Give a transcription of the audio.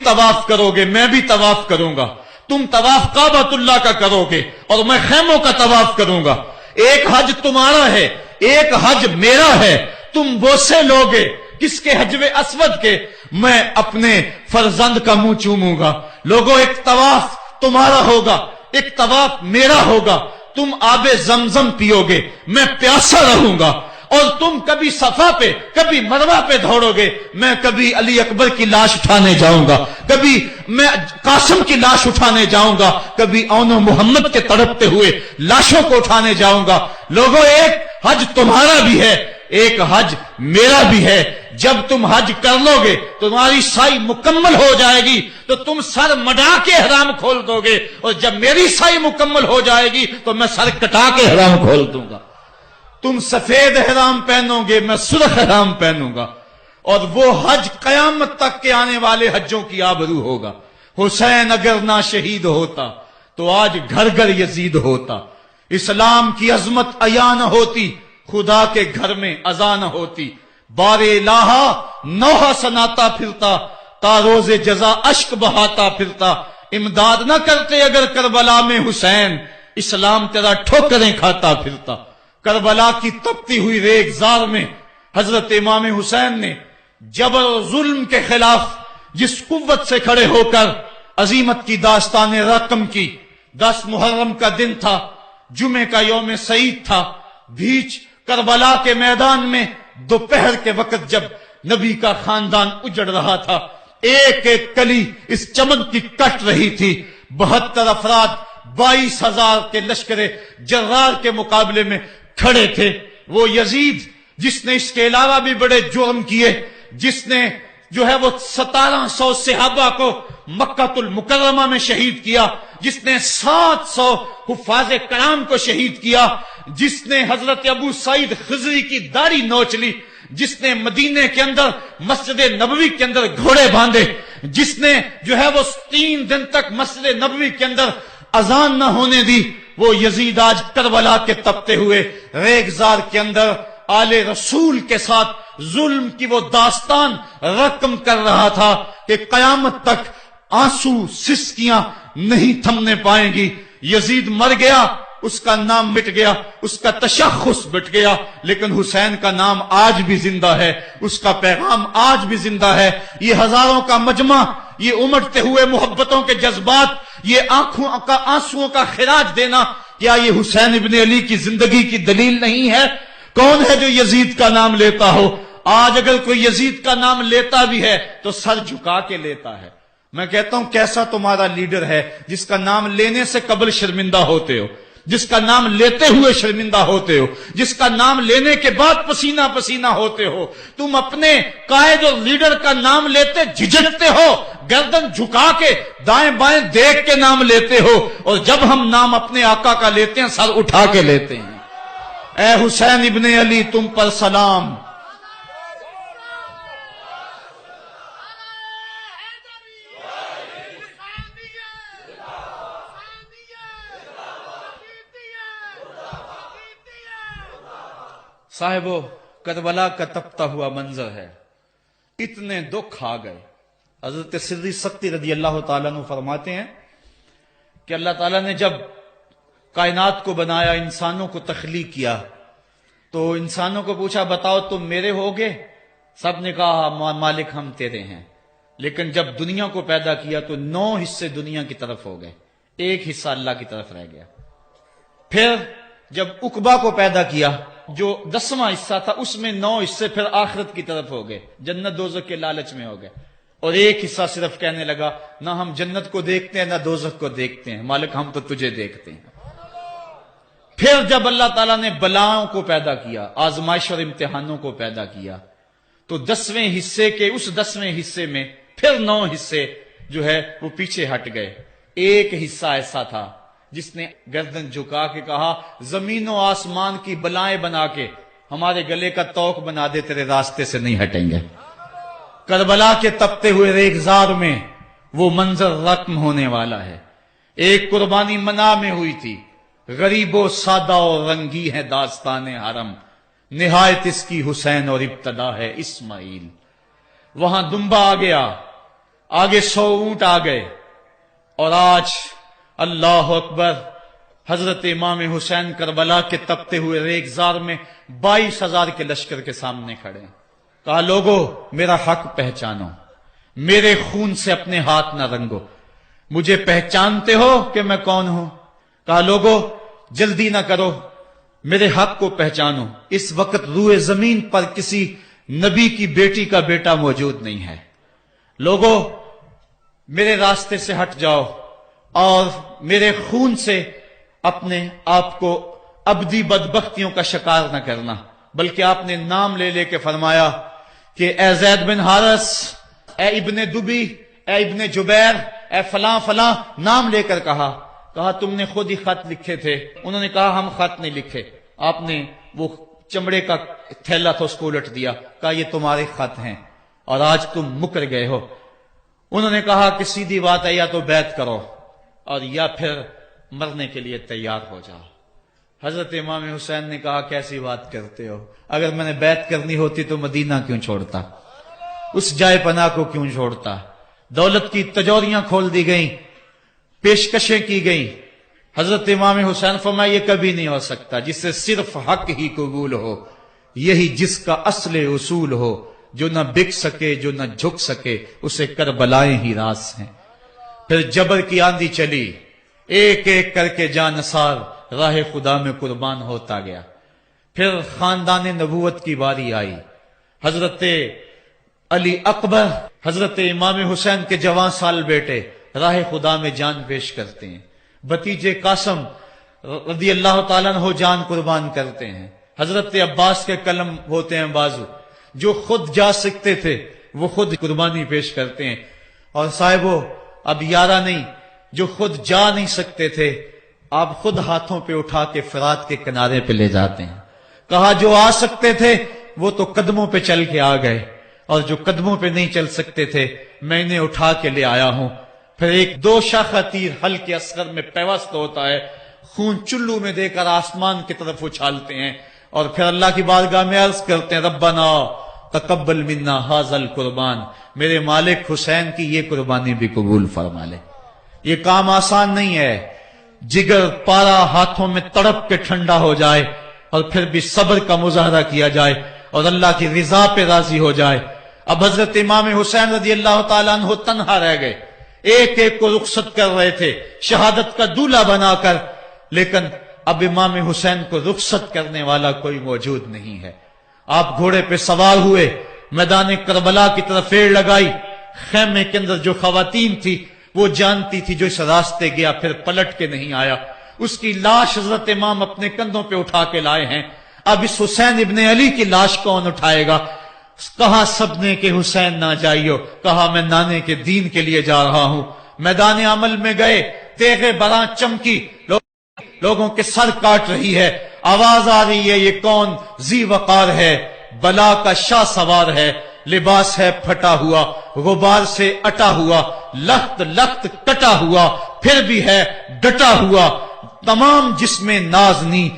तवाफ करोगे, मैं भी तवाफ करूंगा। तुम तवाफ काबत उल्लाह का करोगे और मैं खैमों का तवाफ करूंगा। एक हज तुम्हारा है, एक हज मेरा है। तुम वो से लोगे किसके हजवे असवद के, मैं अपने फर्जंद का मुंह चूमूंगा। लोगों, एक तवाफ तुम्हारा होगा, एक तवाफ मेरा होगा। तुम आबे जमजम पियोगे, मैं प्यासा रहूंगा। और तुम कभी सफा पे, कभी मरवा पे दौड़ोगे, मैं कभी अली अकबर की लाश उठाने जाऊंगा, कभी मैं कासिम की लाश उठाने जाऊंगा, कभी औनो मोहम्मद के तड़पते हुए लाशों को उठाने जाऊंगा। लोगों, एक हज तुम्हारा भी है, एक हज मेरा भी है। जब तुम हज कर लोगे, तुम्हारी साई मुकम्मल हो जाएगी, तो तुम सर मडा के हराम खोल दोगे, और जब मेरी साई मुकम्मल हो जाएगी तो मैं सर कटा के हराम खोल दूंगा। तुम सफेद हराम पहनोगे, मैं सुर्ख हराम पहनूंगा। और वो हज कयामत तक के आने वाले हज्जों की आबरू होगा। हुसैन अगर ना शहीद होता तो आज घर घर यजीद होता। इस्लाम की अजमत अया न होती, खुदा के घर में अजा न होती। बारे लाहा नौहा सनाता फिरता, तारोजे जजा अश्क बहाता फिरता। इमदाद न करते अगर करबला में हुसैन, इस्लाम तेरा ठोकरें खाता फिरता। करबला की तपती हुई रेगजार में हजरत इमाम हुसैन ने जबर और जुल्म के खिलाफ जिस कुव्वत से खड़े होकर अजीमत की दास्तान रकम की। 10 मुहर्रम का दिन था, जुमे का यौम सईद था। बीच करबला के मैदान में दोपहर के वक्त जब नबी का खानदान उजड़ रहा था, एक एक कली इस चमन की कट रही थी। 72 अफराद 22,000 के लश्करे जर्रार के मुकाबले में खड़े थे। वो यजीद जिसने इसके अलावा भी बड़े जुर्म किए, जिसने जो है वो 1700 सहाबा को मक्कातुल मुकर्रमा में शहीद किया, जिसने 700 हुफाज कराम को शहीद किया, जिसने हजरत अबू सईद खिजरी की दाढ़ी नोच ली, जिसने मदीने के अंदर मस्जिद नबवी के अंदर घोड़े बांधे, जिसने जो है वो 3 दिन तक मस्जिद नबवी के अंदर अजान न होने दी, वो यजीद आज करबला के तपते हुए रेगजार के अंदर आले रसूल के साथ जुल्म की वो दास्तान रकम कर रहा था कि कयामत तक आंसू सिसकियां नहीं थमने पाएंगी। यजीद मर गया, उसका नाम मिट गया, उसका तशख्खुस मिट गया, लेकिन हुसैन का नाम आज भी जिंदा है, उसका पैगाम आज भी जिंदा है। ये हजारों का मजमा, ये उमड़ते हुए मोहब्बतों के जज्बात, ये आंखों का आंसुओं का खिराज देना, क्या ये हुसैन इब्ने अली की जिंदगी की दलील नहीं है? कौन है जो यजीद का नाम लेता हो? आज अगर कोई यजीद का नाम लेता भी है तो सर झुका के लेता है। मैं कहता हूं, कैसा तुम्हारा लीडर है जिसका नाम लेने से कबल शर्मिंदा होते हो, जिसका नाम लेते हुए शर्मिंदा होते हो, जिसका नाम लेने के बाद पसीना पसीना होते हो। तुम अपने कायद और लीडर का नाम लेते झिझकते हो, गर्दन झुका के दाएं बाएं देख के नाम लेते हो, और जब हम नाम अपने आका का लेते हैं सर उठा के लेते हैं। ए हुसैन इब्ने अली, तुम पर सलाम। साहिबो, करबला का तपता हुआ मंजर है, इतने दुख आ गए। हजरत सिद्दीक़ सख्ती रज़ी अल्लाह ताला अन्हु फरमाते हैं कि अल्लाह ताला ने जब कायनात को बनाया, इंसानों को तख्लीक किया, तो इंसानों को पूछा, बताओ तुम मेरे होगे? सब ने कहा, मालिक हम तेरे हैं। लेकिन जब दुनिया को पैदा किया तो 9 हिस्से दुनिया की तरफ हो गए, 1 हिस्सा अल्लाह की तरफ रह गया। फिर जब उकबा को पैदा किया, जो 10वां हिस्सा था, उसमें 9 हिस्से फिर आखिरत की तरफ हो गए, जन्नत दोजख के लालच में हो गए, और 1 हिस्सा सिर्फ कहने लगा, ना हम जन्नत को देखते हैं ना दोजख को देखते हैं, मालिक हम तो तुझे देखते हैं। फिर जब अल्लाह ताला ने बलाओं को पैदा किया, आजमाइश और इम्तिहानों को पैदा किया, तो 10वें हिस्से के उस 10वें हिस्से में फिर 9 हिस्से जो है वो पीछे हट गए। 1 हिस्सा ऐसा था जिसने गर्दन झुका के कहा, जमीनों आसमान की बलाएं बना के हमारे गले का तौक बना दे, तेरे रास्ते से नहीं हटेंगे। करबला के तपते हुए रेगजार में वो मंजर रकम होने वाला है। एक कुर्बानी मना में हुई थी, गरीबो सादा और रंगी है दास्ताने हरम, निहायत इसकी हुसैन और इब्तदा है इस्माइल। वहां दुम्बा आ गया, آگے 100 اونٹ آ گئے، اور آج اللہ اکبر حضرت امام حسین کربلا کے تپتے ہوئے ریگزار میں 22,000 کے لشکر کے سامنے کھڑے ہیں۔ کہا لوگو میرا حق پہچانو، میرے خون سے اپنے ہاتھ نہ رنگو، مجھے پہچانتے ہو کہ میں کون ہوں؟ کہا لوگو جلدی نہ کرو، میرے حق کو پہچانو، اس وقت روئے زمین پر کسی نبی کی بیٹی کا بیٹا موجود نہیں ہے، لوگو میرے راستے سے ہٹ جاؤ اور میرے خون سے اپنے آپ کو ابدی بدبختیوں کا شکار نہ کرنا۔ بلکہ آپ نے نام لے لے کے فرمایا کہ اے زید بن حارث، اے ابن دبی، اے ابن جبیر، اے فلاں فلاں، نام لے کر کہا تم نے خود ہی خط لکھے تھے؟ انہوں نے کہا ہم خط نہیں لکھے۔ آپ نے وہ چمڑے کا تھیلا تھا اس کو الٹ دیا، کہا یہ تمہارے خط ہیں اور آج تم مکر گئے ہو۔ انہوں نے کہا کہ سیدھی بات ہے، یا تو بیعت کرو اور یا پھر مرنے کے لیے تیار ہو جاؤ۔ حضرت امام حسین نے کہا کیسی بات کرتے ہو، اگر میں نے بیعت کرنی ہوتی تو مدینہ کیوں چھوڑتا، اس جائے پناہ کو کیوں چھوڑتا؟ دولت کی تجوریاں کھول دی گئیں، پیشکشیں کی گئیں۔ حضرت امام حسین فرمایا یہ کبھی نہیں ہو سکتا، جس سے صرف حق ہی قبول ہو، یہی جس کا اصل اصول ہو، جو نہ بک سکے جو نہ جھک سکے، اسے کربلائیں ہی راس ہیں۔ پھر جبر کی آندھی چلی، ایک ایک کر کے جانثار راہ خدا میں قربان ہوتا گیا۔ پھر خاندان نبوت کی باری آئی، حضرت علی اکبر حضرت امام حسین کے جوان سال بیٹے راہ خدا میں جان پیش کرتے ہیں، بھتیجے قاسم رضی اللہ تعالیٰ عنہ جان قربان کرتے ہیں، حضرت عباس کے قلم ہوتے ہیں بازو، جو خود جا سکتے تھے وہ خود قربانی پیش کرتے ہیں، اور صاحبو اب یارہ نہیں، جو خود جا نہیں سکتے تھے آپ خود ہاتھوں پہ اٹھا کے فرات کے کنارے پہ لے جاتے ہیں۔ کہا جو آ سکتے تھے وہ تو قدموں پہ چل کے آ گئے، اور جو قدموں پہ نہیں چل سکتے تھے میں انہیں اٹھا کے لے آیا ہوں۔ پھر ایک 2 شاخہ تیر حلق اصغر میں پیوست ہوتا ہے، خون چلو میں دے کر آسمان کی طرف اچھالتے ہیں، اور پھر اللہ کی بارگاہ میں عرض کرتے ہیں ربنا تقبل منا ھذا القربان، میرے مالک حسین کی یہ قربانی بھی قبول فرما لے۔ یہ کام آسان نہیں ہے، جگر پارا ہاتھوں میں تڑپ کے ٹھنڈا ہو جائے اور پھر بھی صبر کا مظاہرہ کیا جائے اور اللہ کی رضا پہ راضی ہو جائے۔ اب حضرت امام حسین رضی اللہ تعالیٰ عنہ تنہا رہ گئے، ایک ایک کو رخصت کر رہے تھے شہادت کا دولہا بنا کر، لیکن اب امام حسین کو رخصت کرنے والا کوئی موجود نہیں ہے۔ آپ گھوڑے پہ سوار ہوئے، میدان کربلا کی طرف پیڑ لگائی، خیمے کے اندر جو خواتین تھی وہ جانتی تھی جو اس راستے گیا پھر پلٹ کے نہیں آیا، اس کی لاش حضرت امام اپنے کندھوں پہ اٹھا کے لائے ہیں۔ اب اس حسین ابن علی کی لاش کون اٹھائے گا؟ کہا سب نے کہ حسین نہ جائیو، کہا میں نانے کے دین کے لیے جا رہا ہوں۔ میدان عمل میں گئے، تیغ براں چمکی، لوگوں کے سر کاٹ رہی ہے، آواز آ رہی ہے یہ کون ذی وقار ہے، بلا کا شاہ سوار ہے، لباس ہے پھٹا ہوا، غبار سے اٹا ہوا، لخت لخت کٹا ہوا، پھر بھی ہے ڈٹا ہوا، تمام جسم نازنی